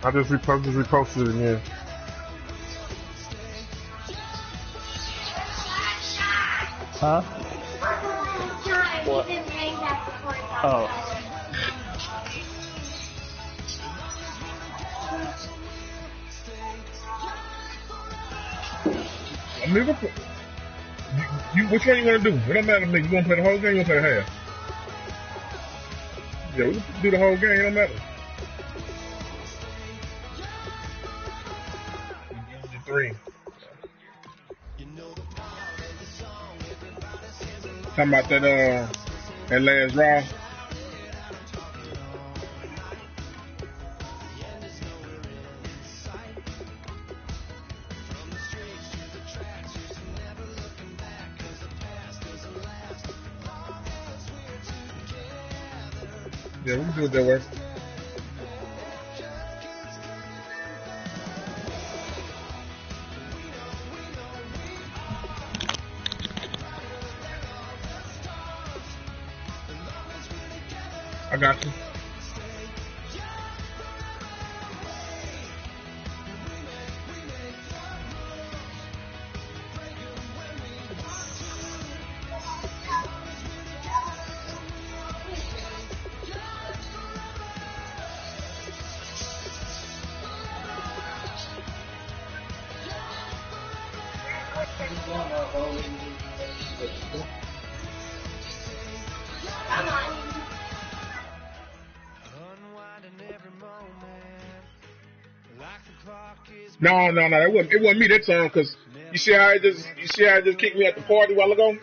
I just reposted it again. Huh? What? Oh. I mean, which one you want to do? It don't matter to me. You want to play the whole game? You want to play the half? Yeah, we can do the whole game. It don't matter. Three. Talking about that last Raw. Yeah, we can do it that way. I got you. No, it wasn't me that time, cause you see how it just kicked me at the party a while ago.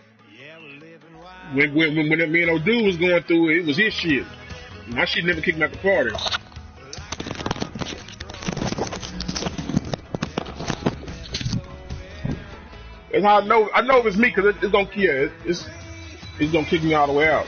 When me and old dude was going through it, it was his shit. My shit never kicked me at the party. That's how I know if it's me, cause it's gonna it's gonna kick me all the way out.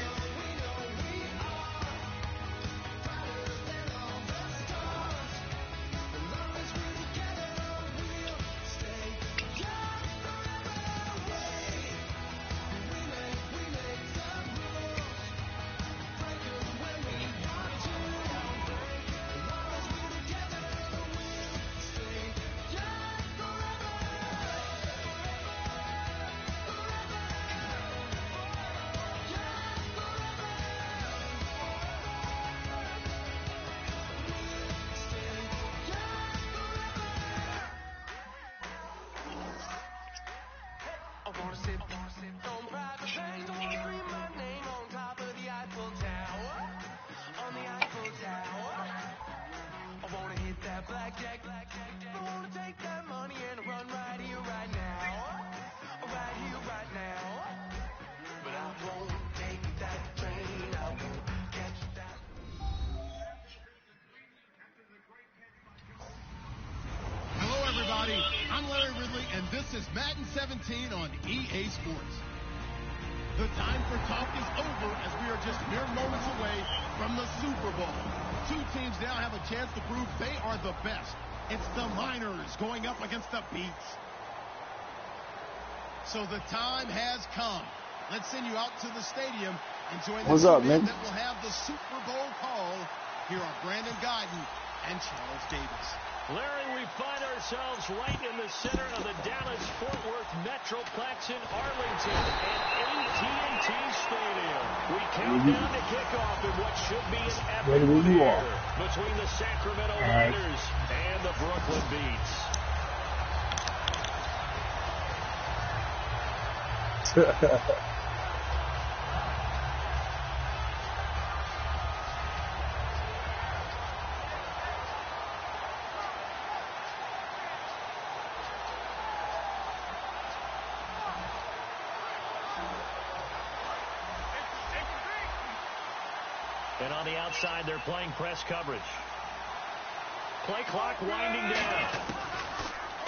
I'm Larry Ridley, and this is Madden 17 on EA Sports. The time for talk is over as we are just mere moments away from the Super Bowl. Two teams now have a chance to prove they are the best. It's the Miners going up against the Beats. So the time has come. Let's send you out to the stadium and join the team that will have the Super Bowl call. Here are Brandon Guyton and Charles Davis. Larry, we find ourselves right in the center of the Dallas-Fort Worth Metroplex in Arlington at AT&T Stadium. We count down to kickoff in what should be an epic one between the Sacramento Miners and the Brooklyn Beats. And on the outside, they're playing press coverage. Play clock winding down.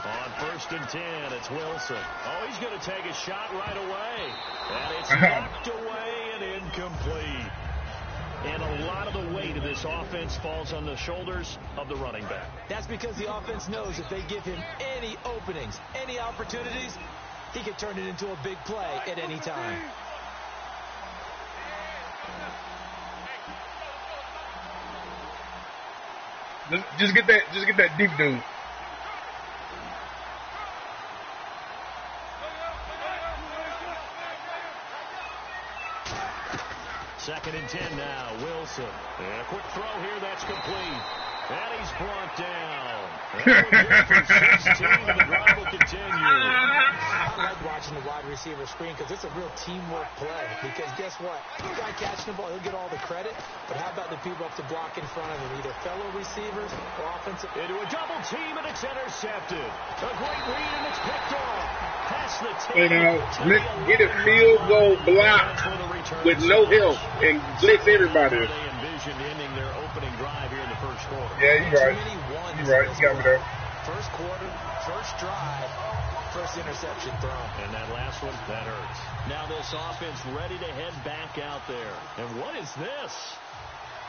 On 1st and 10, it's Wilson. Oh, he's going to take a shot right away. And it's knocked away and incomplete. And a lot of the weight of this offense falls on the shoulders of the running back. That's because the offense knows if they give him any openings, any opportunities, he can turn it into a big play at any time. Just get that deep dude. Second and 10 now. Wilson. And a quick throw here. That's complete. And he's brought down. And 16, and the drive will continue. I like watching the wide receiver screen because it's a real teamwork play. Because guess what? The guy catching the ball, he'll get all the credit. But how about the people up to block in front of him? Either fellow receivers or offensive. Into a double team, and it's intercepted. A great read, and it's picked off. Pass the You tape. know, get a field goal block with no help and blitz everybody. They envisioned ending their opening drive here in the first quarter. Yeah, you're right. You're right. You got me there. First quarter, first drive, first interception thrown. And that last one, that hurts. Now this offense ready to head back out there. And what is this?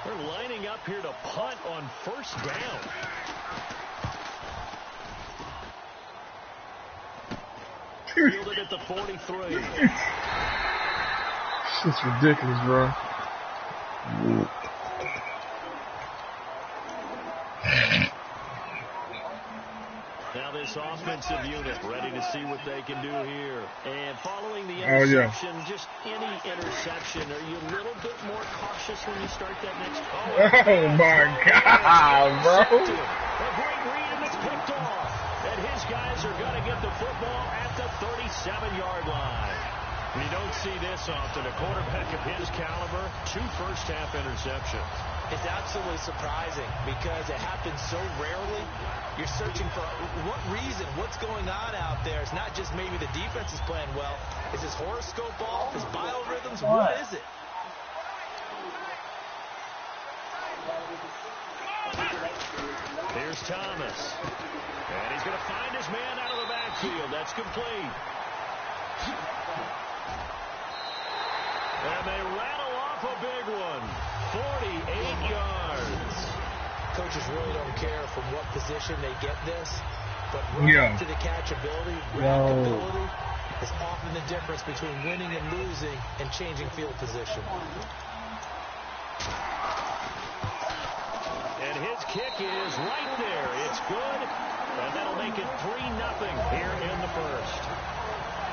They're lining up here to punt on first down. Fielded at the 43. It's ridiculous, bro. Now this offensive unit ready to see what they can do here. And following the interception, just any interception, are you a little bit more cautious when you start that next? Oh my God, bro. A great read, and it's picked off. And his guys are going to get the football at the 37-yard line. You don't see this often. A quarterback of his caliber, 2 first-half interceptions. It's absolutely surprising because it happens so rarely. You're searching for what reason, what's going on out there. It's not just maybe the defense is playing well. Is his horoscope off? His biorhythms? What is it? Here's Thomas. And he's going to find his man out of the backfield. That's complete. And they rattle off a big one. 48 yards. Coaches really don't care from what position they get this. But to the catchability, rackability is often the difference between winning and losing and changing field position. And his kick is right there. It's good. And that'll make it 3-0 here in the first.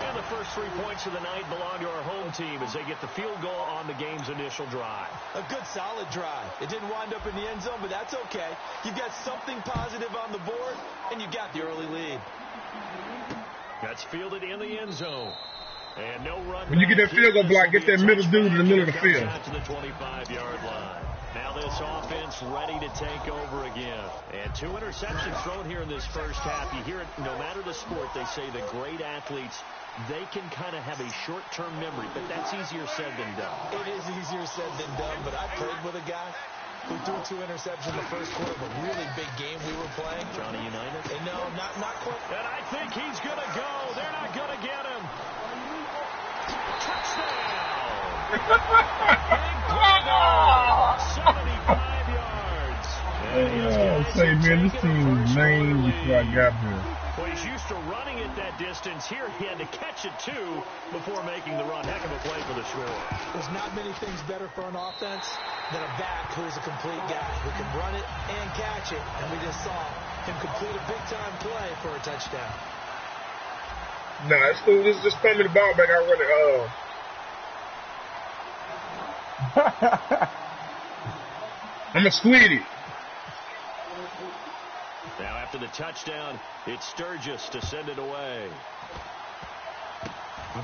And the first 3 points of the night belong to our home team as they get the field goal on the game's initial drive. A good, solid drive. It didn't wind up in the end zone, but that's okay. You've got something positive on the board, and you got the early lead. That's fielded in the end zone. And no run. When you get that field goal block, get that middle dude in the middle of the field. To the 25-yard line. Now this offense ready to take over again. And 2 interceptions thrown here in this first half. You hear it, no matter the sport, they say the great athletes, they can kind of have a short-term memory, but that's easier said than done. It is easier said than done, but I played with a guy who threw 2 interceptions in the first quarter of a really big game we were playing. Johnny United? And no, not quite. And I think he's going to go. They're not going to get him. Touchdown! Big play, 75 yards. Say, man, this team was lame before I got here. Well, he's used to running at that distance. Here he had to catch it, too, before making the run. Heck of a play for the score. There's not many things better for an offense than a back who's a complete guy who can run it and catch it. And we just saw him complete a big-time play for a touchdown. Nah, it's cool. Just throw me the ball back. I run it. I'm going to squeeze it. Now after the touchdown, it's Sturgis to send it away.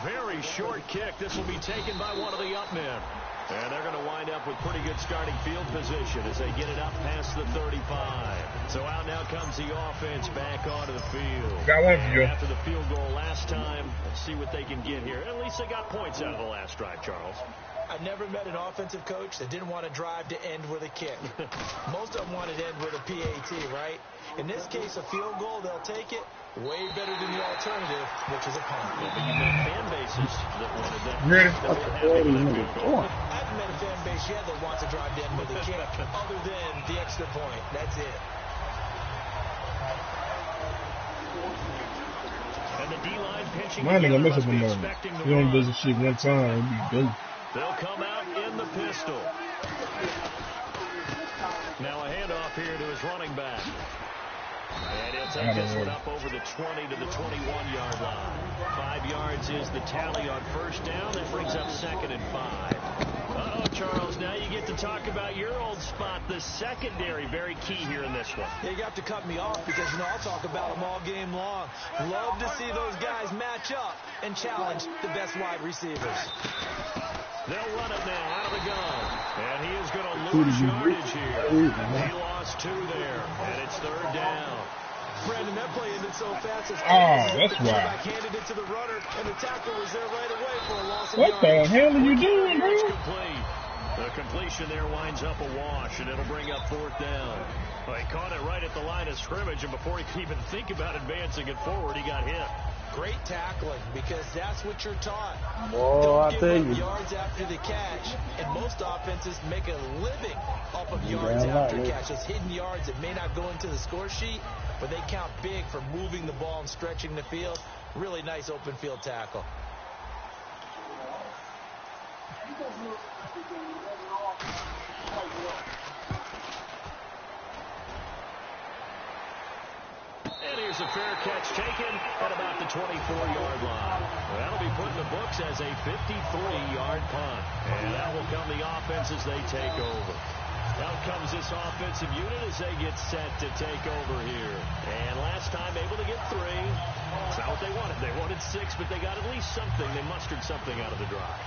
Very short kick. This will be taken by one of the up men. And they're going to wind up with pretty good starting field position as they get it up past the 35. So out now comes the offense back onto the field. Got one for you. After the field goal last time, let's see what they can get here. At least they got points out of the last drive, Charles. I never met an offensive coach that didn't want to drive to end with a kick. Most of them wanted to end with a PAT, right? In this case, a field goal, they'll take it. Way better than the alternative, which is a punt. But you met fan bases that wanted that. Ready? I haven't met a fan base yet that wants to drive to end with a kick, other than the extra point. That's it. And the D-line pitching. Mine ain't gonna mess up a moment. You don't do this shit one time, it'll be good. They'll come out in the pistol. Now a handoff here to his running back. And he'll take this one up over the 20 to the 21-yard line. 5 yards is the tally on first down. That brings up 2nd and 5. Uh-oh, Charles, now you get to talk about your old spot, the secondary. Very key here in this one. Yeah, you have to cut me off because, I'll talk about them all game long. Love to see those guys match up and challenge the best wide receivers. They'll run it now out of the gun. And he is going to lose yardage here. He lost 2 there, and it's 3rd down. Brandon, that play ended so fast. That's why. Handed it to the runner, and the tackle was there right away for a loss of What yardage. the hell are you doing, bro? It's complete. The completion there winds up a wash, and it'll bring up 4th down. Well, he caught it right at the line of scrimmage, and before he could even think about advancing it forward, he got hit. Great tackling, because that's what you're taught. Boy, Don't give up yards after the catch, and most offenses make a living off of yards after catch. Those hidden yards that may not go into the score sheet, but they count big for moving the ball and stretching the field. Really nice open field tackle. And here's a fair catch taken at about the 24-yard line. That'll be put in the books as a 53-yard punt. And that will come the offense as they take over. Out comes this offensive unit as they get set to take over here. And last time able to get 3. It's not what they wanted. They wanted 6, but they got at least something. They mustered something out of the drive.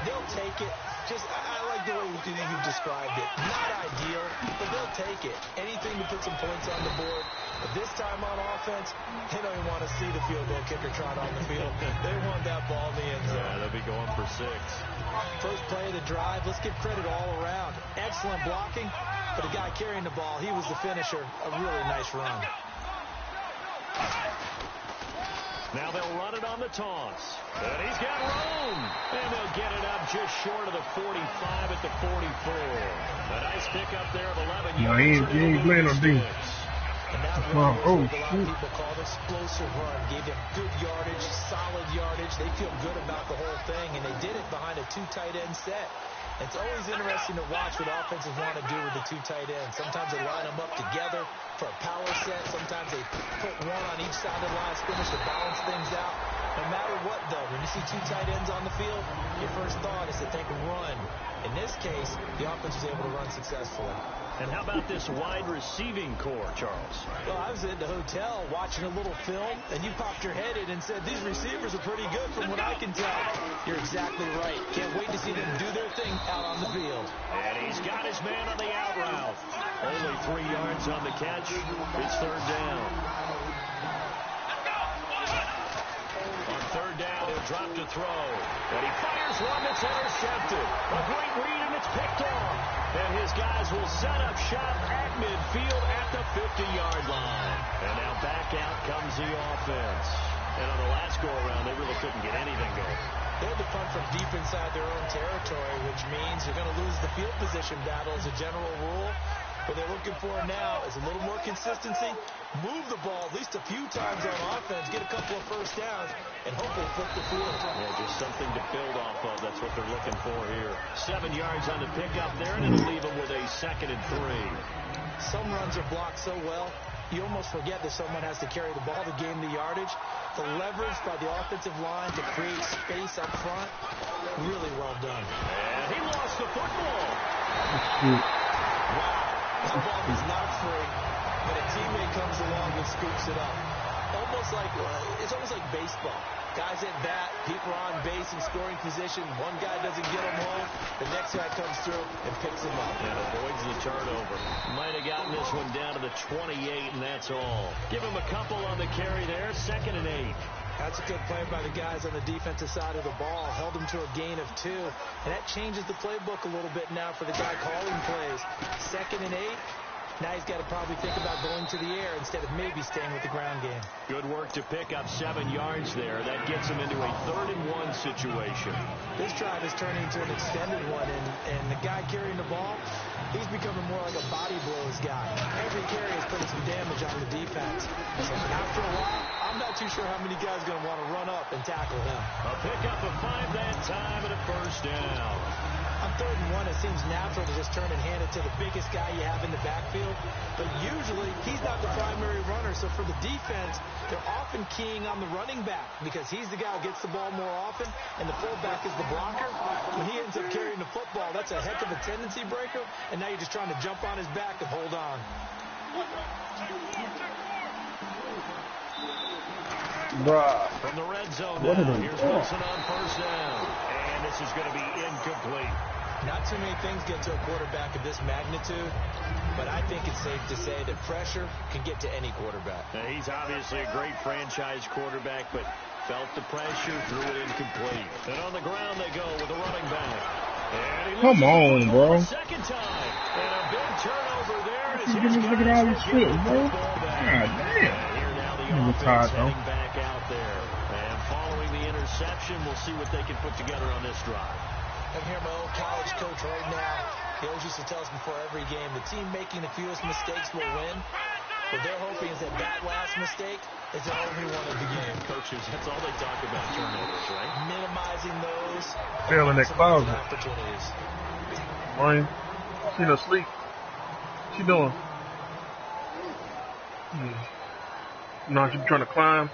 They'll take it. I like the way you've described it. Not ideal, but they'll take it. Anything to put some points on the board. But this time on offense, they don't even want to see the field goal kicker trot on the field. They want that ball in the end zone. Yeah, they'll be going for 6. First play of the drive, let's give credit all around. Excellent blocking, but the guy carrying the ball, he was the finisher. A really nice run. Now they'll run it on the toss. And he's got room. And they'll get it up just short of the 45 at the 44. A nice pickup there of 11 yards. He ain't playing on D. And that run was what a lot of people called explosive run. Gave them good yardage, solid yardage. They feel good about the whole thing, and they did it behind a 2 tight end set. It's always interesting to watch what offenses want to do with the 2 tight ends. Sometimes they line them up together for a power set. Sometimes they put one on each side of the line of scrimmage to balance things out. No matter what, though, when you see 2 tight ends on the field, your first thought is that they can run. In this case, the offense was able to run successfully. And how about this wide receiving core, Charles? Well, I was in the hotel watching a little film, and you popped your head in and said, these receivers are pretty good from what I can tell. You're exactly right. Can't wait to see them do their thing out on the field. And he's got his man on the out route. Only 3 yards on the catch. It's 3rd down. On 3rd down, he'll drop to throw. And he fires one that's intercepted. A great read, and it's picked off. And his guys will set up shop at midfield at the 50-yard line. And now back out comes the offense. And on the last go-around, they really couldn't get anything going. They had to punt from deep inside their own territory, which means you're going to lose the field position battle as a general rule. What they're looking for now is a little more consistency, move the ball at least a few times on offense, get a couple of first downs, and hopefully flip the field. Yeah, just something to build off of. That's what they're looking for here. 7 yards on the pickup there, and it'll leave them with a 2nd and 3. Some runs are blocked so well, you almost forget that someone has to carry the ball to gain the yardage. The leverage by the offensive line to create space up front, really well done. And he lost the football. Wow. That ball is not free, but a teammate comes along and scoops it up. It's almost like baseball. Guys at bat, people are on base in scoring position. One guy doesn't get him home. The next guy comes through and picks him up. And avoids the turnover. Might have gotten this one down to the 28, and that's all. Give him a couple on the carry there. 2nd and 8. That's a good play by the guys on the defensive side of the ball. Held him to a gain of 2. And that changes the playbook a little bit now for the guy calling plays. 2nd and 8. Now he's got to probably think about going to the air instead of maybe staying with the ground game. Good work to pick up 7 yards there. That gets him into a 3rd and 1 situation. This drive is turning into an extended one, and the guy carrying the ball, he's becoming more like a body blows guy. Every carry is putting some damage on the defense. So after a while, I'm not too sure how many guys are going to want to run up and tackle him. A pickup of 5 that time and a 1st down. I'm 3rd and 1, it seems natural to just turn and hand it to the biggest guy you have in the backfield. But usually, he's not the primary runner. So for the defense, they're often keying on the running back because he's the guy who gets the ball more often, and the fullback is the blocker. When he ends up carrying the football, that's a heck of a tendency breaker, and now you're just trying to jump on his back and hold on. Bruh. From the red zone now, here's Wilson on 1st down. And this is going to be incomplete. Not too many things get to a quarterback of this magnitude, but I think it's safe to say that pressure can get to any quarterback. Now, he's obviously a great franchise quarterback, but felt the pressure, threw it incomplete. And on the ground they go with a running back. Come on, bro. Second time. And a big turnover there. He's looking at all these shit, bro. God damn. Offense heading back out there. And following the interception, we'll see what they can put together on this drive. I'm here, my old college coach right now. He always used to tell us before every game, the team making the fewest mistakes will win. What they're hoping is that last mistake is the only one of the game. Coaches, that's all they talk about, turnovers, right? Minimizing those failing that closet. Opportunities. Ryan, she no sleep. What you doing? No, she's trying to climb.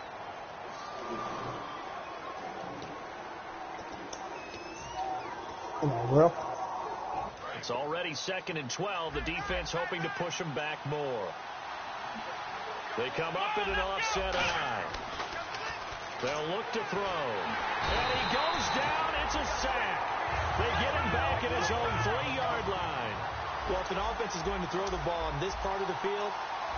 Come on, bro. It's already 2nd and 12. The defense hoping to push them back more. They come up in an offset eye. They'll look to throw. And he goes down. It's a sack. They get him back at his own 3-yard line. Well, if an offense is going to throw the ball on this part of the field,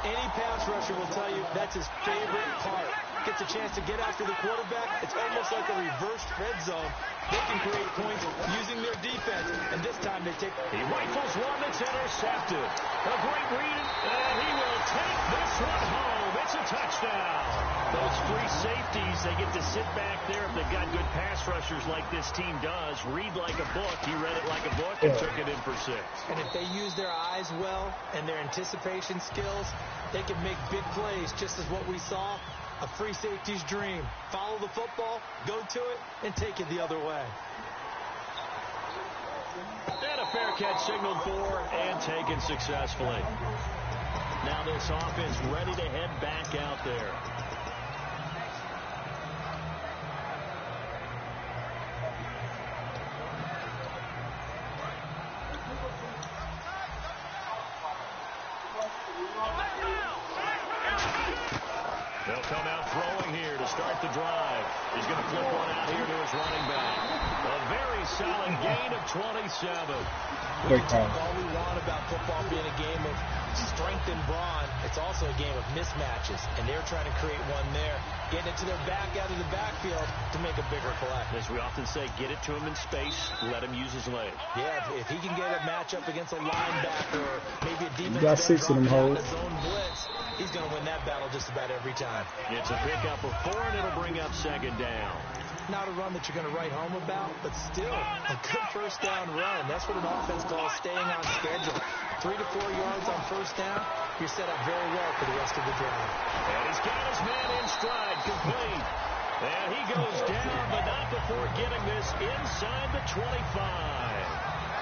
any pass rusher will tell you that's his favorite part. Gets a chance to get after the quarterback. It's almost like a reversed red zone. They can create points using their defense, and this time they take... He rifles one that's intercepted. A great read, and he will take this one home. It's a touchdown. Those free safeties, they get to sit back there if they've got good pass rushers like this team does. Read like a book. He read it like a book and took it in for 6. And if they use their eyes well and their anticipation skills, they can make big plays, just as what we saw. A free safety's dream. Follow the football, go to it, and take it the other way. And a fair catch signaled for and taken successfully. Now this offense ready to head back out there. They'll come out throwing here to start the drive. He's going to flip one out here to his running back. A very solid gain of 27. We can talk all we want about football being a game of strength and brawn. It's also a game of mismatches, and they're trying to create one there. Getting it to their back out of the backfield to make a bigger play. As we often say, get it to him in space, let him use his leg. Yeah, if he can get a matchup against a linebacker or maybe a defensive got 6 of them hoes. Zone blitz, he's going to win that battle just about every time. It's a pickup of 4, and it'll bring up 2nd down. Not a run that you're going to write home about, but still a good 1st down run. That's what an offense calls staying on schedule. 3 to 4 yards on 1st down, you're set up very well for the rest of the drive. And he's got his man in stride, complete. And he goes down, but not before getting this inside the 25.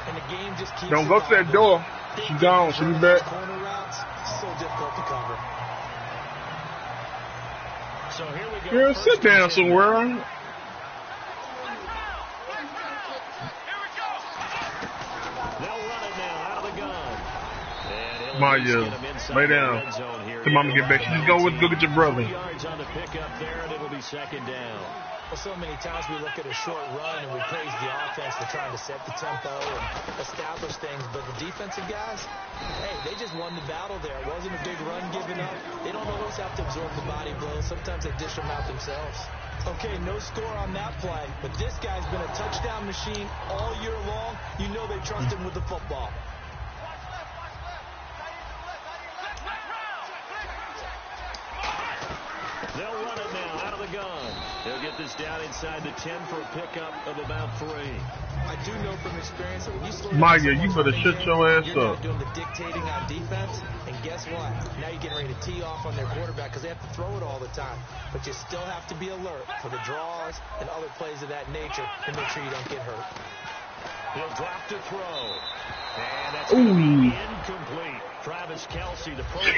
And the game just keeps... Don't go to that door. She's gone. She'll be back. Corner routes, so difficult to cover. So here we go. Yeah, sit down somewhere. Maya, lay down. Come on, get back. You just go get your brother. Yards on the pickup there, and it'll be 2nd down. Well, so many times we look at a short run and we praise the offense for trying to set the tempo and establish things, but the defensive guys, hey, they just won the battle there. It wasn't a big run given up. They don't always have to absorb the body blows. Sometimes they dish them out themselves. Okay, no score on that play, but this guy's been a touchdown machine all year long. You know they trust him with the football. They'll run it now out of the gun. They'll get this down inside the 10 for a pickup of about 3. I do know from experience that when you slow Maya, you better shut your ass you're up. not doing the dictating on defense, and guess what? Now you're getting ready to tee off on their quarterback because they have to throw it all the time. But you still have to be alert for the draws and other plays of that nature to make sure you don't get hurt. He'll drop to throw. And that's going to be incomplete. Travis Kelce, the Pro Bowl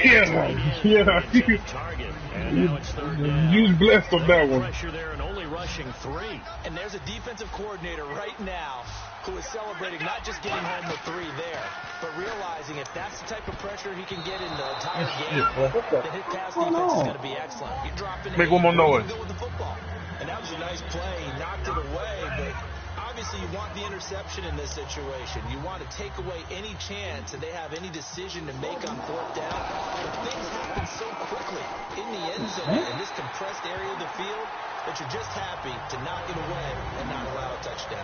target. And now it's third down. You blessed on that one. Pressure there and only rushing 3. And there's a defensive coordinator right now who is celebrating not just getting home with 3 there, but realizing if that's the type of pressure he can get in the entire game, then his pass defense is going to be excellent. You're dropping Make one more noise. Go with the football. And that was a nice play. He knocked it away, but obviously you want the interception in this situation. You want to take away any chance that they have any decision to make on 4th down. But things happen so quickly in the end zone in this compressed area of the field that you're just happy to knock it away and not allow a touchdown.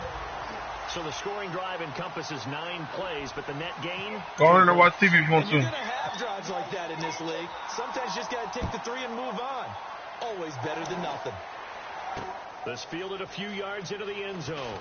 So the scoring drive encompasses 9 plays, but the net gain? Go on and watch TV if you want You're to. going to have drives like that in this league. Sometimes you just got to take the 3 and move on. Always better than nothing. This fielded a few yards into the end zone.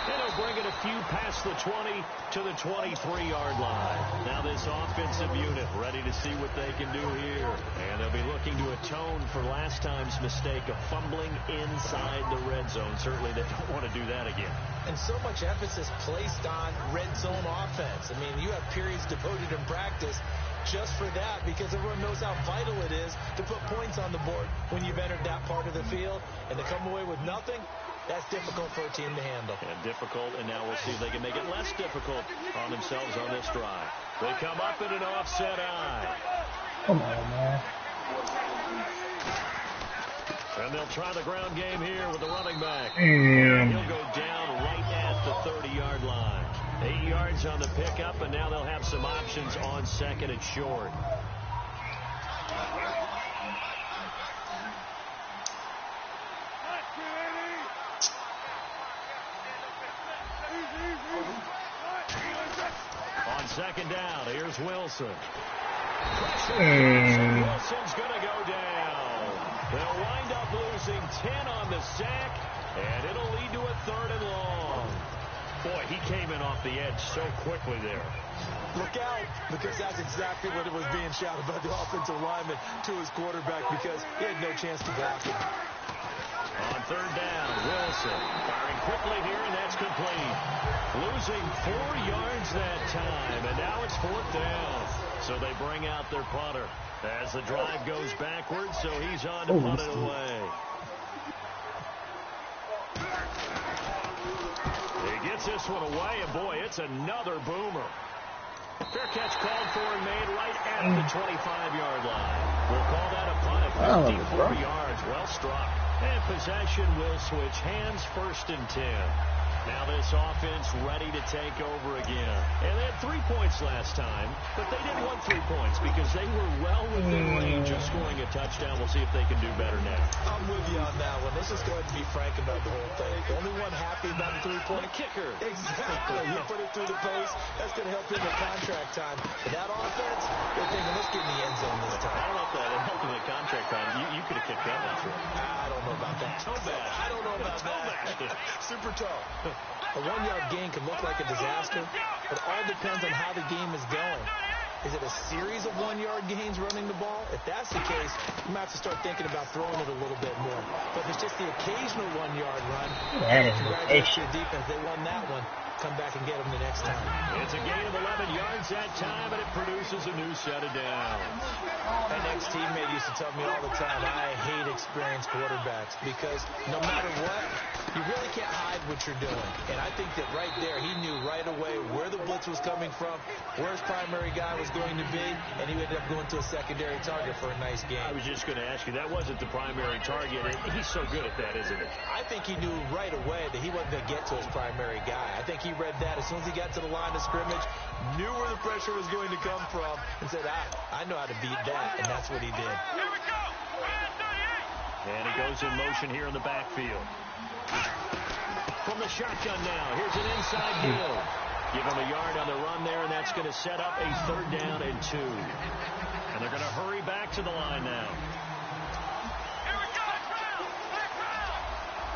And he'll bring it a few past the 20 to the 23-yard line. Now this offensive unit ready to see what they can do here. And they'll be looking to atone for last time's mistake of fumbling inside the red zone. Certainly they don't want to do that again. And so much emphasis placed on red zone offense. I mean, you have periods devoted in practice just for that, because everyone knows how vital it is to put points on the board when you've entered that part of the field. And to come away with nothing, that's difficult for a team to handle. And difficult, and now we'll see if they can make it less difficult on themselves on this drive. They come up in an offset eye. Come on, man. And they'll try the ground game here with the running back. Damn. He'll go down right at the 30-yard line. 8 yards on the pickup, and now they'll have some options on 2nd and short. On 2nd down, here's Wilson. Wilson's going to go down. They'll wind up losing 10 on the sack, and it'll lead to a 3rd and long. Boy, he came in off the edge so quickly there. Look out, because that's exactly what it was being shouted by the offensive lineman to his quarterback, because he had no chance to block it. On 3rd down, Wilson firing quickly here, and that's complete. Losing 4 yards that time, and now it's 4th down. So they bring out their punter as the drive goes backwards, so he's on to punt it away. He gets this one away, and boy, it's another boomer. Fair catch called for and made right at the 25-yard line. We'll call that a punt at 54 yards. Well struck. And possession will switch hands, 1st and 10. Now this offense ready to take over again. And they had 3 points last time, but they didn't want 3 points because they were well within range of scoring a touchdown. We'll see if they can do better now. I'm with you on that one. Let's just go ahead and be frank about the whole thing. The only one happy about the 3-point kicker. Exactly. You put it through the post. That's going to help him in contract time. But that offense, they're thinking, let's get in the end zone this time. I don't know if that helped in the contract time. You could have kicked that one through. I don't know about that. Toe bash. I don't know about that. Super toe. A 1-yard gain can look like a disaster, but it all depends on how the game is going. Is it a series of 1-yard gains running the ball? If that's the case, you might have to start thinking about throwing it a little bit more. But if it's just the occasional 1-yard run, congratulations to the defense. They won that one. Come back and get them the next time. It's a gain of 11 yards that time, and it produces a new set of downs. An ex-teammate used to tell me all the time, I hate experienced quarterbacks because no matter what, you really can't hide what you're doing. And I think that right there, he knew right away where the blitz was coming from, where his primary guy was going to be, and he ended up going to a secondary target for a nice game. I was just going to ask you, that wasn't the primary target. He's so good at that, isn't he? I think he knew right away that he wasn't going to get to his primary guy. I think he read that as soon as he got to the line of scrimmage, knew where the pressure was going to come from, and said, I know how to beat that, and that's what he did. And he goes in motion here in the backfield. From the shotgun now, here's an inside deal. Give him a yard on the run there, and that's going to set up a 3rd down and 2. And they're going to hurry back to the line now.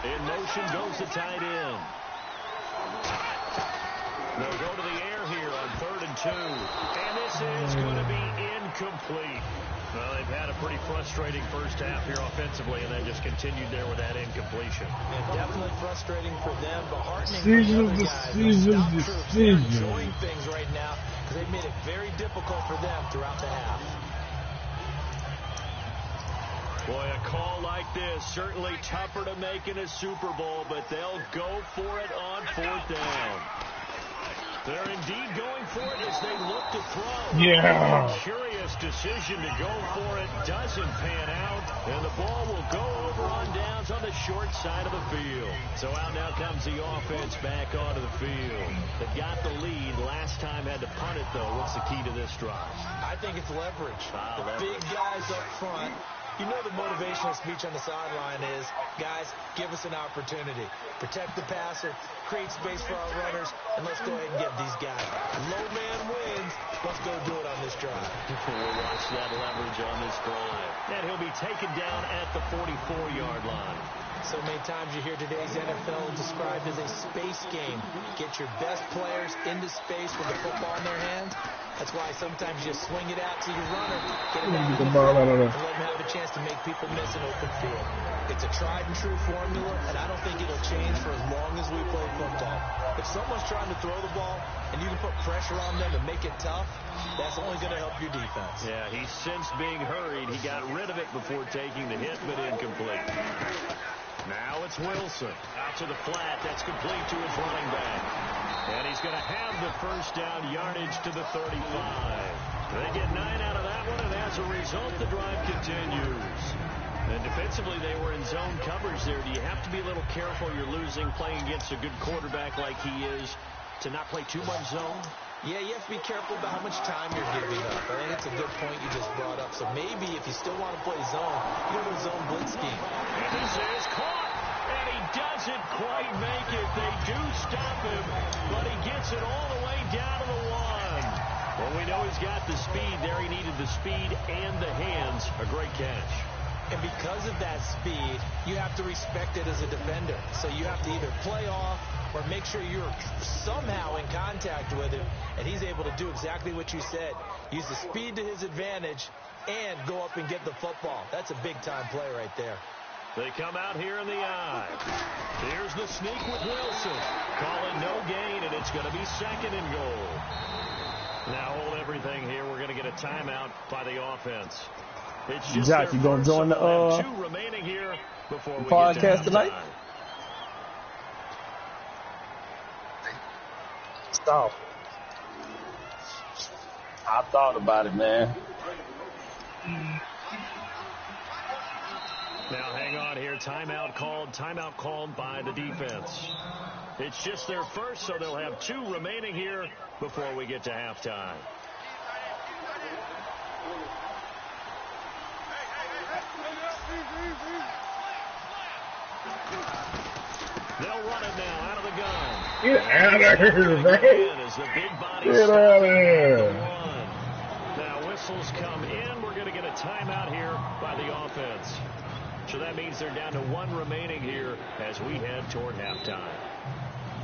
In motion goes the tight end. They'll go to the air here on 3rd and 2. And this is going to be incomplete. Well, they've had a pretty frustrating first half here offensively, and then just continued there with that incompletion. And definitely frustrating for them, but heartening for the other guys. They're enjoying things right now because they've made it very difficult for them throughout the half. Boy, a call like this, certainly tougher to make in a Super Bowl, but they'll go for it on 4th down. They're indeed going for it as they look to throw. Yeah. A curious decision to go for it. Doesn't pan out. And the ball will go over on downs on the short side of the field. So out now comes the offense back onto the field. They got the lead. Last time had to punt it, though. What's the key to this drive? I think it's leverage. The big guys up front. You know the motivational speech on the sideline is, guys, give us an opportunity. Protect the passer, create space for our runners, and let's go ahead and get these guys. Low man wins. Let's go do it on this drive. We'll watch that leverage on this drive. And he'll be taken down at the 44-yard line. So many times you hear today's NFL described as a space game. Get your best players into space with the football in their hands. That's why sometimes you swing it out to your runner, get him out of the field, and let him have a chance to make people miss an open field. It's a tried-and-true formula, and I don't think it'll change for as long as we play football. If someone's trying to throw the ball and you can put pressure on them and make it tough, that's only going to help your defense. Yeah, he sensed being hurried. He got rid of it before taking the hit, but incomplete. Now it's Wilson. Out to the flat. That's complete to his running back. And he's going to have the first down yardage to the 35. They get 9 out of that one, and as a result, the drive continues. And defensively, they were in zone coverage there. Do you have to be a little careful? You're losing, playing against a good quarterback like he is, to not play too much zone? Yeah, you have to be careful about how much time you're giving up. I think it's a good point you just brought up. So maybe if you still want to play zone, go to a zone blitz scheme. And this is caught. And he doesn't quite make it. They do stop him, but he gets it all the way down to the 1. Well, we know he's got the speed there. He needed the speed and the hands. A great catch. And because of that speed, you have to respect it as a defender. So you have to either play off or make sure you're somehow in contact with him, and he's able to do exactly what you said. Use the speed to his advantage and go up and get the football. That's a big-time play right there. They come out here in the eye. Here's the sneak with Wilson. Calling no gain, and it's going to be 2nd and goal. Now hold everything here. We're going to get a timeout by the offense. It's just Jack, you going to join the 2 remaining here before we podcast tonight? Stop. I thought about it, man. Now hang on here. Timeout called by the defense. It's just their first, so they'll have 2 remaining here before we get to halftime. They'll run it now out of the gun. Get out of here, bro. Get out of here. Now whistles come in. We're going to get a timeout here by the offense. So that means they're down to 1 remaining here as we head toward halftime.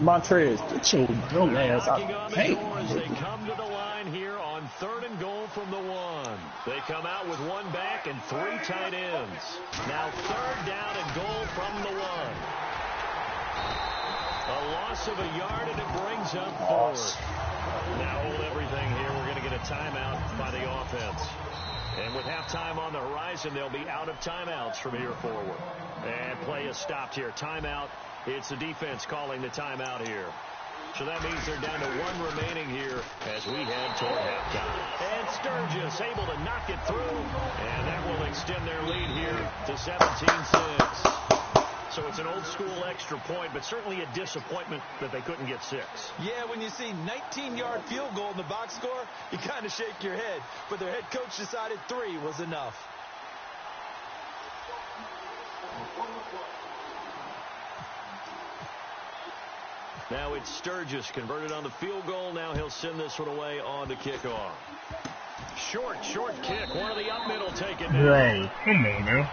Montrez, get your dumb ass out. Hey. As they come to the line here on 3rd and goal from the 1. They come out with 1 back and 3 tight ends. Now 3rd down and goal from the 1. A loss of a yard, and it brings up 4th. Now hold everything here. We're going to get a timeout by the offense. And with halftime on the horizon, they'll be out of timeouts from here forward. And play is stopped here. Timeout. It's the defense calling the timeout here. So that means they're down to 1 remaining here as we head toward halftime. And Sturgis able to knock it through. And that will extend their lead here to 17-6. So it's an old-school extra point, but certainly a disappointment that they couldn't get 6. Yeah, when you see 19-yard field goal in the box score, you kind of shake your head. But their head coach decided 3 was enough. Now it's Sturgis converted on the field goal. Now he'll send this one away on the kickoff. Short kick. One of the up middle taken down. Bro, come on now.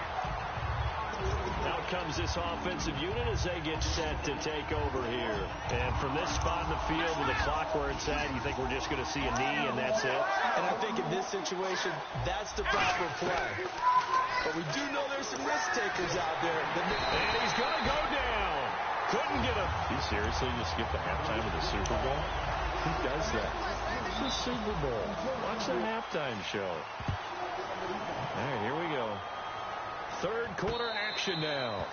Out comes this offensive unit as they get set to take over here. And from this spot in the field with the clock where it's at, you think we're just going to see a knee and that's it? And I think in this situation, that's the proper play. But we do know there's some risk takers out there. And he's going to go down. Couldn't get him. He seriously just skipped the halftime of the Super Bowl? Who does that? It's the Super Bowl. Watch the halftime show. All right, here we go. Third quarter action now.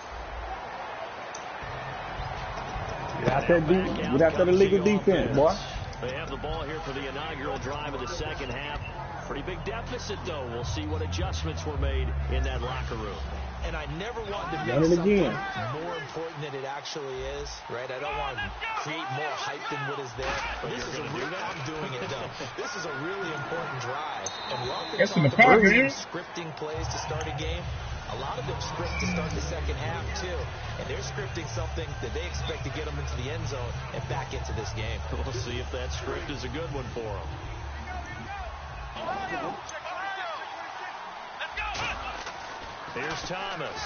Get out there the legal defense, boy. They have the ball here for the inaugural drive of the second half. Pretty big deficit, though. We'll see what adjustments were made in that locker room. And I never want to make something more important than it actually is, right? I don't want to create more hype than what is there. But this is I'm doing it, though. This is a really important drive. And we often talk about scripting plays to start a game. A lot of them script to start the second half, too. And they're scripting something that they expect to get them into the end zone and back into this game. We'll see if that script is a good one for them. Here's Thomas.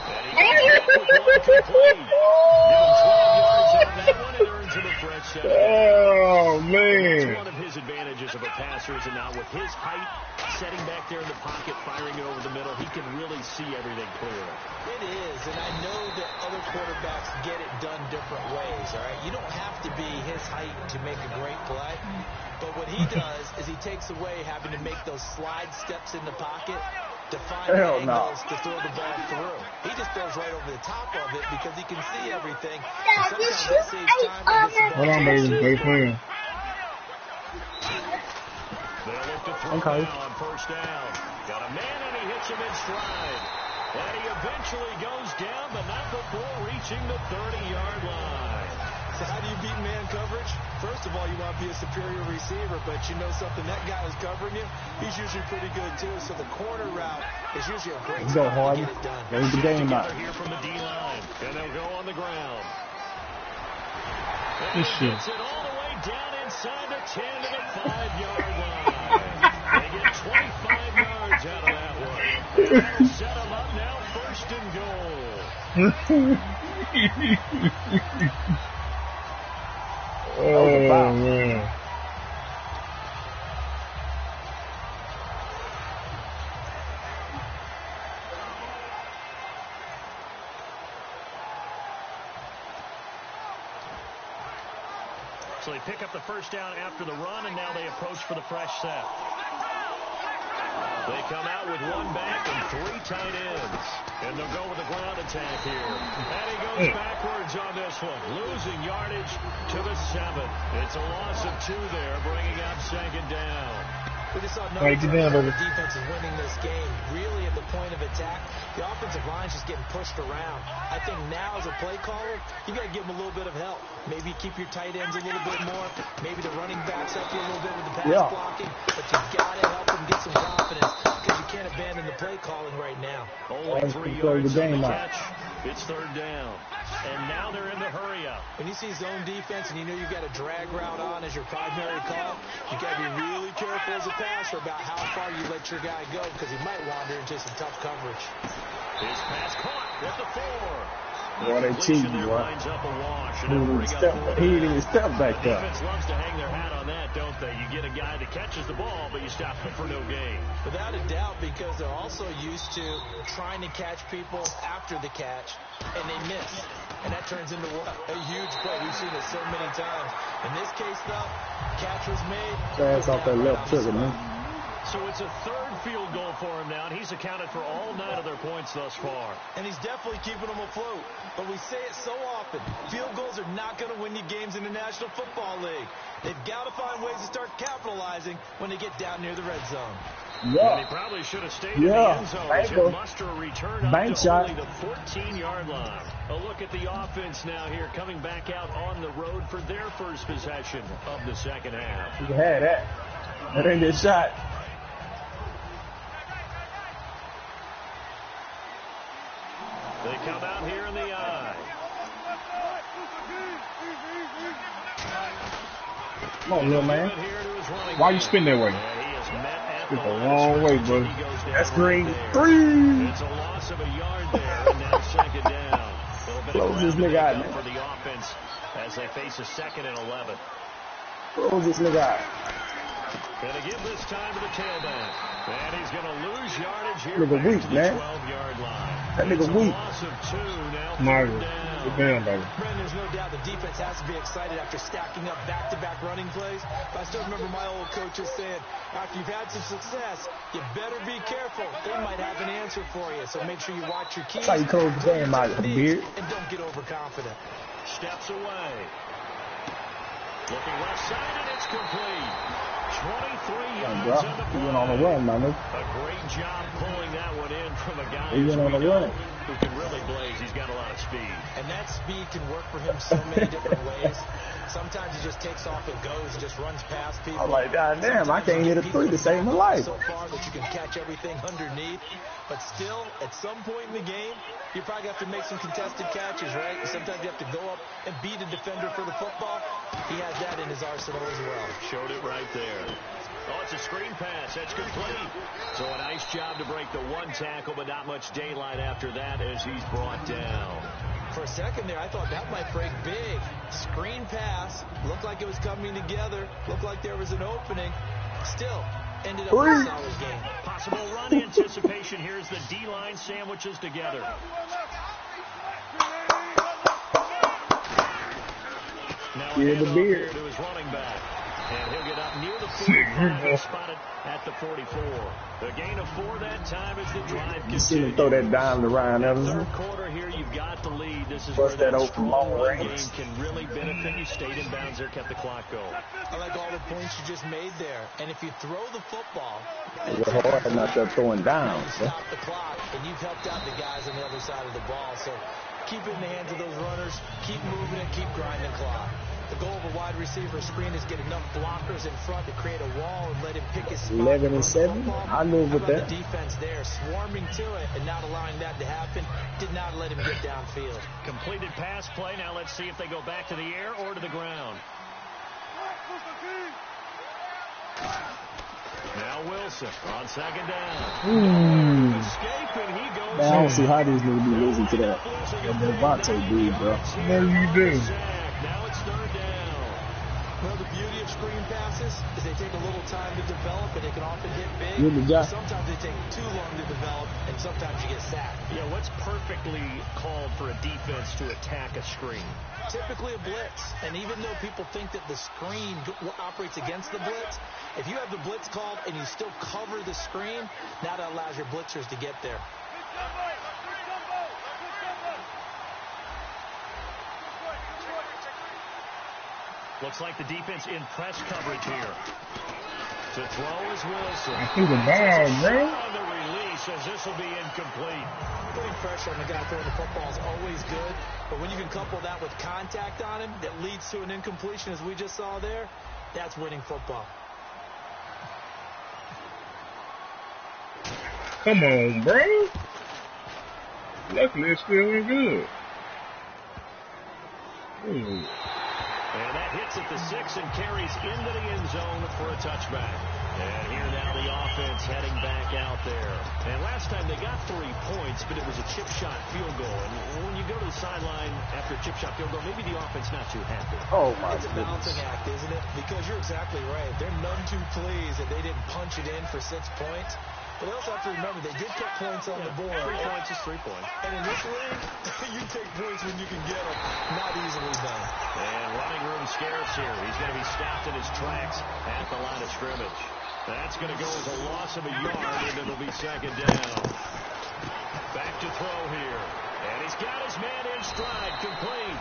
And he gets with one complete. Give him 12 yards on that one and earns him a fresh set. Oh, man. It's one of his advantages of a passer is now with his height, setting back there in the pocket, firing it over the middle, he can really see everything clearly. It is, and I know that other quarterbacks get it done different ways, all right? You don't have to be his height to make a great play, but what he does is he takes away having to make those slide steps in the pocket to find angles to throw the ball through. He just throws right over the top of it because he can see everything. And sometimes that saves time to get Hold on, baby. They playing. They'll look to throw now on first down. Got a man and he hits him in stride. And he eventually goes down, but not before reaching the 30-yard line. So how do you beat man coverage? First of all, you want to be a superior receiver, but you know something, that guy who's covering you, he's usually pretty good too. So the corner route is usually a great spot to get it done. There's the game out. Here from the D-line, and they'll go on the ground. This shit. Gets it all the way down inside the 10 to the 5-yard line. They get 25 yards out of that one. That'll set them up now, first and goal. Oh, man. So they pick up the first down after the run, and now they approach for the fresh set. They come out with one back and three tight ends. And they'll go with the ground attack here. And he goes backwards on this one, losing yardage to the 7. It's a loss of 2 there, bringing up second down. We just saw another the defense is winning this game. Really at the point of attack, the offensive line's just getting pushed around. I think now as a play caller, you got to give them a little bit of help. Maybe keep your tight ends a little bit more. Maybe the running backs help you a little bit with the pass blocking. But you got to help them get some confidence because you can't abandon the play calling right now. Only 3 yards on the catch. It's third down. And now they're in the hurry up. When you see zone defense and you know you've got a drag route on as your primary call, you got to be really careful as a passer about how far you let your guy go because he might wander into some tough coverage. His pass caught with the 4. Boy, they cheating, boy. He didn't even step back there. Defense loves to hang their hat on that, don't they? You get a guy that catches the ball, but you stop him for no gain. Without a doubt, because they're also used to trying to catch people after the catch, and they miss. And that turns into a huge play. We've seen it so many times. In this case, though, catch was made. Pass off that left trigger, man. So it's a third field goal for him now, and he's accounted for all 9 of their points thus far. And he's definitely keeping them afloat. But we say it so often, field goals are not going to win you games in the National Football League. They've got to find ways to start capitalizing when they get down near the red zone. Yeah. And he probably should have stayed in the end zone as he'll muster a return up to only the 14-yard line. A look at the offense now here, coming back out on the road for their first possession of the second half. You can have that. That ain't that shot. They come out here in the eye. Come on, little man. Why you spin that way? It's a long way, bro. That's green 3. It's a loss loss of a yard there, and now second down. A little bit Close this of nigga out, ground man. for the offense as they face a 2nd and 11. Close this nigga out. Going to give this time to the tailback. And he's going to lose yardage here Nigga back weak, to the man. 12-yard line. That nigga It's a weak. loss of 2, now Nice. 3rd down. Good down, baby. Brendan, there's no doubt the defense has to be excited after stacking up back-to-back running plays. But I still remember my old coaches saying, after you've had some success, you better be careful. They might have an answer for you. So make sure you watch your keys. That's how you close the game out, beard. And don't get overconfident. Steps away. Looking left side, and it's complete. 23 yards Bro, on the he went on the play. run, my nigga. A great job pulling that one in from a guy He went on the run. who can really blaze. He's got a lot of speed. And that speed can work for him so many different ways. Sometimes he just takes off and goes and just runs past people. I'm like, God damn, I can't hit a 3 to save my life. So far that you can catch everything underneath. But still, at some point in the game, you probably have to make some contested catches, right? Sometimes you have to go up and beat a defender for the football. He has that in his arsenal as well. Showed it right there. Oh, it's a screen pass. That's complete. So a nice job to break the 1 tackle, but not much daylight after that as he's brought down. For a second there, I thought that might break big. Screen pass. Looked like it was coming together. Looked like there was an opening. Still, ended up with a solid game. Possible run anticipation. Here's the D-line sandwiches together. Now a Here's the handoff beard. here to his running back. And he'll get up near the 45 and spotted at the 44. The gain of 4 that time as the drive You see him throw continues. that dime to Ryan Evans. Third quarter here, you've got the lead. This is Bust where that that open strong long run range. game can really benefit you. Stayed in bounds there, kept the clock going. I like all the points you just made there. And if you throw the football, It's hard not to throwing down. you stop the clock, and you've helped out the guys on the other side of the ball. So keep it in the hands of those runners. Keep moving it. Keep grinding the clock. The goal of a wide receiver screen is get enough blockers in front to create a wall and let him pick his spot. 11 and 7. I move How with about that. the defense there, swarming to it and not allowing that to happen? Did not let him get downfield. Completed pass play. Now let's see if they go back to the air or to the ground. Now Wilson on 2nd down. Escape, and he goes Man, I don't in. see how these niggas be losing to that. That Devontae dude, bro. No, you do. Now it's 3rd down. Well, the beauty of screen passes is they take a little time to develop, and they can often hit big. Good job. Sometimes they take too long to develop, and sometimes you get sacked. Yeah, what's perfectly called for a defense to attack a screen? Typically a blitz, and even though people think that the screen operates against the blitz, if you have the blitz called and you still cover the screen, now that allows your blitzers to get there. Looks like the defense in press coverage here. To throw is Wilson. I threw the ball, bro. On the release as this will be incomplete. Putting pressure on the guy throwing the football is always good, but when you can couple that with contact on him that leads to an incompletion, as we just saw there, that's winning football. Come on, bro. Luckily, it still went good. Ooh. And that hits at the 6 and carries into the end zone for a touchback. And here now the offense heading back out there. And last time they got 3 points, but it was a chip shot field goal. And when you go to the sideline after a chip shot field goal, maybe the offense not too happy. Oh, my It's a goodness. balancing act, isn't it? Because you're exactly right. They're none too pleased that they didn't punch it in for 6 points. But they also have to remember they did put points on the board. 3 points is 3 points. And in this league, you take points when you can get them. Not easily done. And running room scarce here. He's going to be stopped in his tracks at the line of scrimmage. That's going to go as a loss of a yard, and it'll be 2nd down. Back to throw here. And he's got his man in stride, complete.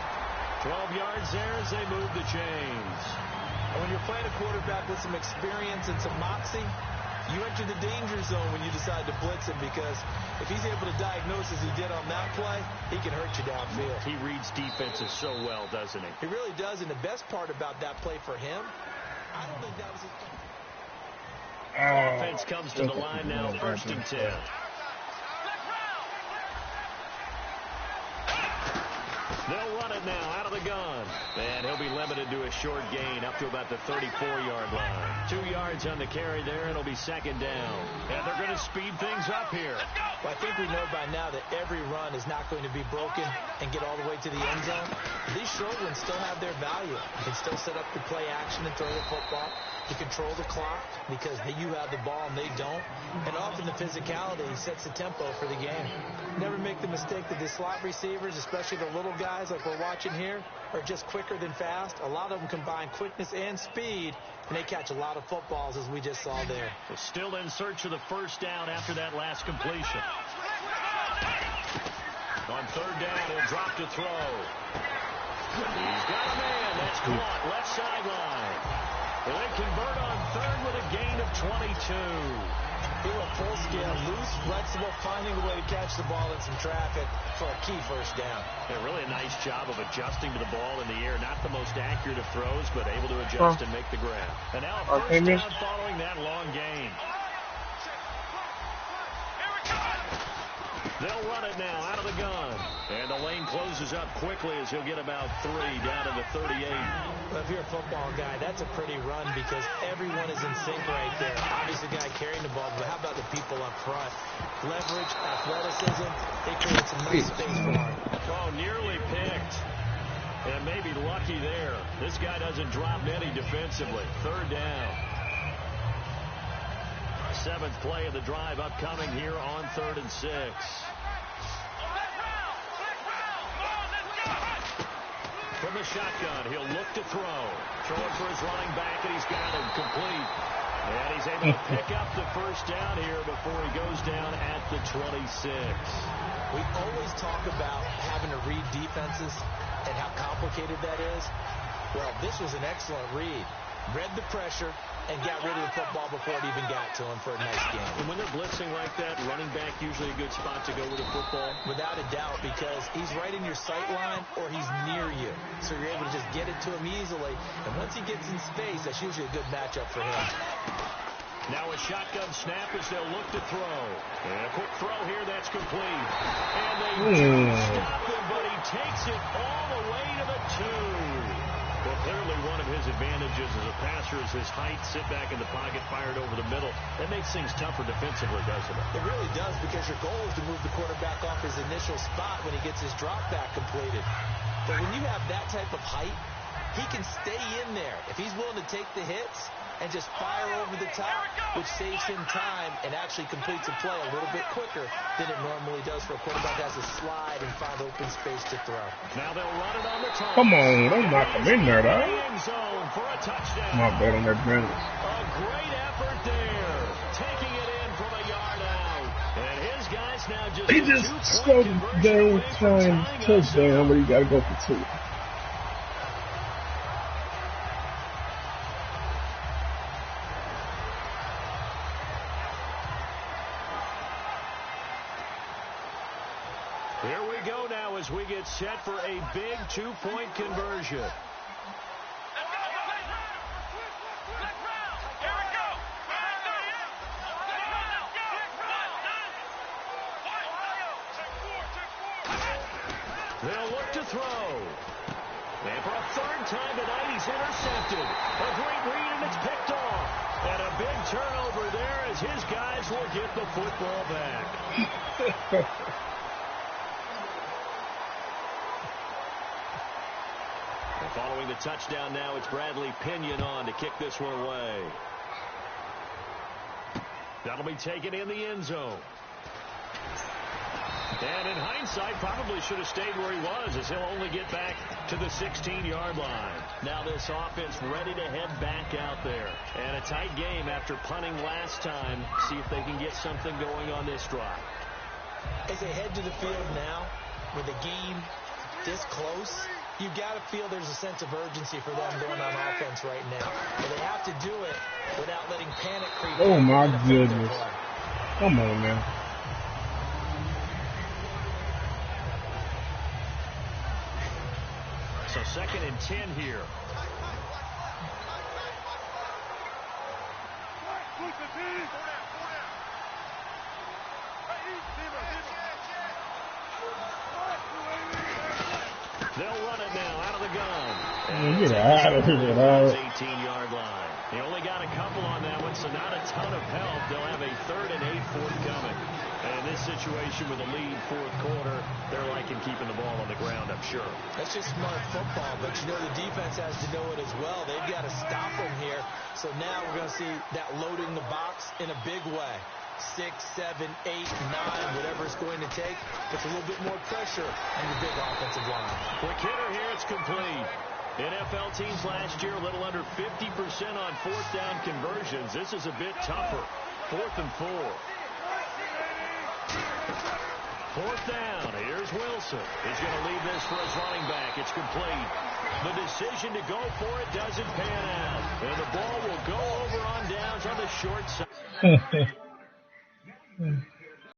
12 yards there as they move the chains. And when you're playing a quarterback with some experience and some moxie, you enter the danger zone when you decide to blitz him, because if he's able to diagnose as he did on that play, he can hurt you downfield. He reads defenses so well, doesn't he? He really does, and the best part about that play for him, I don't think that was his... Offense comes to the line now, 1st and 10. They'll run it now out of the gun. And he'll be limited to a short gain up to about the 34-yard line. 2 yards. yards on the carry there. It'll be second down. And they're going to speed things up here. Well, I think we know by now that every run is not going to be broken and get all the way to the end zone. These short ones still have their value. You can still set up the play action and throw the football. You control the clock because you have the ball and they don't. And often the physicality sets the tempo for the game. Never make the mistake that the slot receivers, especially the little guys like we're watching here, are just quicker than fast. A lot of them combine quickness and speed, and they catch a lot of footballs, as we just saw there. So still in search of the first down after that last completion. On third down, he'll drop to throw. He's got a man. That's caught. Left sideline. Well, they convert on third with a gain of 22. They were full scale, loose, flexible, finding a way to catch the ball in some traffic for a key first down. Yeah, really a nice job of adjusting to the ball in the air. Not the most accurate of throws, but able to adjust and make the grab. And now a first down following that long gain. They'll run it now out of the gun. And the lane closes up quickly as he'll get about 3 down to the 38. Well, if you're a football guy, that's a pretty run because everyone is in sync right there. Obviously, the guy carrying the ball, but how about the people up front? Leverage, athleticism, they create some nice space for him. Oh, nearly picked. And maybe lucky there. This guy doesn't drop many defensively. Third down. 7th play of the drive upcoming here on 3rd and 6. From the shotgun, he'll look to throw. Throwing for his running back, and he's got him complete. And he's able to pick up the first down here before he goes down at the 26. We always talk about having to read defenses and how complicated that is. Well, this was an excellent read. Read the pressure and got rid of the football before it even got to him for a nice game. And when they're blitzing like that, running back usually a good spot to go with the football? Without a doubt, because he's right in your sight line or he's near you. So you're able to just get it to him easily. And once he gets in space, that's usually a good matchup for him. Now a shotgun snap as they'll look to throw. And a quick throw here, that's complete. And they do stop him, but he takes it all the way to the 2. Well, clearly one of his advantages as a passer is his height. Sit back in the pocket, fired over the middle. That makes things tougher defensively, doesn't it? It really does, because your goal is to move the quarterback off his initial spot when he gets his drop back completed. But when you have that type of height, he can stay in there. If he's willing to take the hits and just fire over the top, which saves him time and actually completes a play a little bit quicker than it normally does for a quarterback that has to slide and find open space to throw. Now they'll run it on the top. Come on, don't knock him in there, dog. End zone for a touchdown. My bad on that balance. A great effort there, taking it in from a yard out. And his guys now just He just scored down time touchdown, but he got to go for 2. Here we go now as we get set for a big 2-point conversion. They'll look to throw. And for a 3rd time tonight, he's intercepted. A great read, and it's picked off. And a big turnover there as his guys will get the football back. Following the touchdown now, it's Bradley Pinion on to kick this one away. That'll be taken in the end zone. And in hindsight, probably should have stayed where he was, as he'll only get back to the 16-yard line. Now this offense ready to head back out there. And a tight game after punting last time. See if they can get something going on this drive. As they head to the field now, with the game this close, you got to feel there's a sense of urgency for them going on offense right now. But they have to do it without letting panic creep in. Oh, my goodness. Come on, man. So 2nd and 10 here. They'll run it now out of the gun. Get out of here, dog. 18-yard line. He only got a couple on that one, so not a ton of help. They'll have a 3rd and 8 forthcoming. And in this situation with a lead fourth quarter, they're liking keeping the ball on the ground, I'm sure. That's just smart football, but you know the defense has to know it as well. They've got to stop them here. So now we're going to see that loading the box in a big way. 6, 7, 8, 9, whatever it's going to take. Puts a little bit more pressure on your big offensive line. Quick hitter here, it's complete. NFL teams last year a little under 50% on 4th down conversions. This is a bit tougher. 4th and 4. 4th down. Here's Wilson. He's going to leave this for his running back. It's complete. The decision to go for it doesn't pan out. And the ball will go over on downs on the short side.